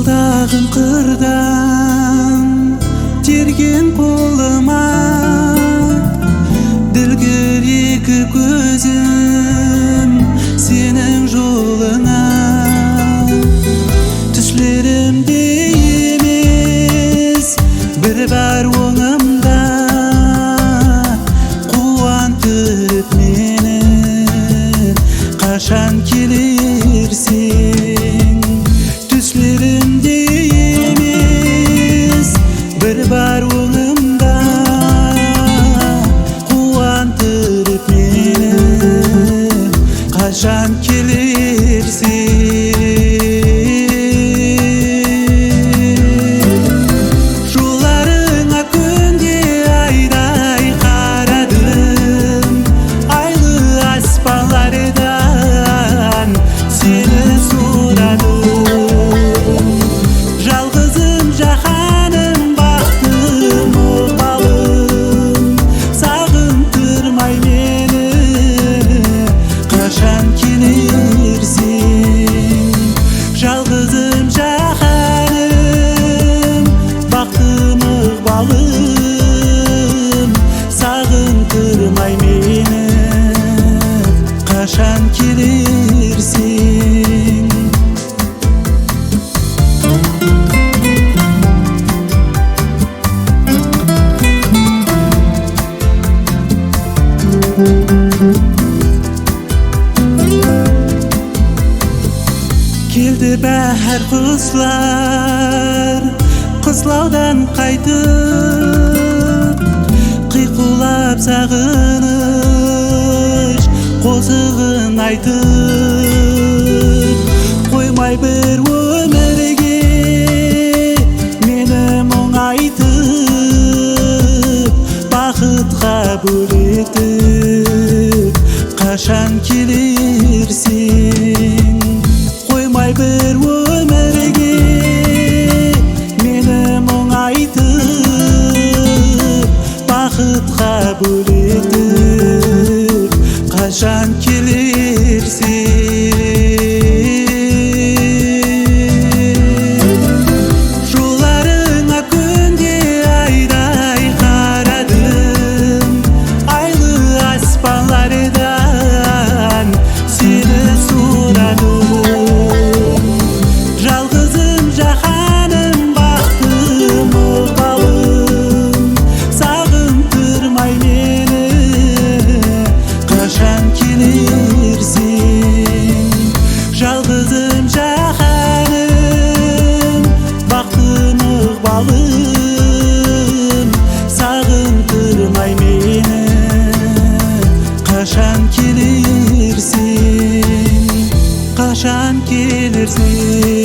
Балдағын қырдан терген қолыма, ділгір екі көзім сенің жолына. Түслерімде емес бір бар оңымда, қуантып мені қашан келерсің. Түслерімде емес бір бар оңымда, қуантып мені қашан келерсің. Жолдарыңа күнде айдай қарадым, айлы аспанлардан сені сұрадым. Жалғызым жаһаным, бақтым балым, сағындырмай мені қашан келерсің. Жалғызым жаһаным, бақтым балым, сағындырмай мені қашан келерсің. Келді бәр құслар қыслаудан қайтып, қиқулап сағыныш қозығын айтып. Қоймай бір өмірге мені мұңайтып, бақытқа бөлетіп қашан келерсің. Қоймай бір өмірге мені мұңайтып, бақытқа бөлетіп қашан келерсің. Жолдарыңа күнде айдай қарадым, айлы аспанлардан сені сұрадым. Жалғызым жаһаным, бақтым балым, сағындырмай мені қашан келерсің. Жалғызым жаһаным, бақтым балым, сағындырмай мені қашан келерсің. Қашан келерсің.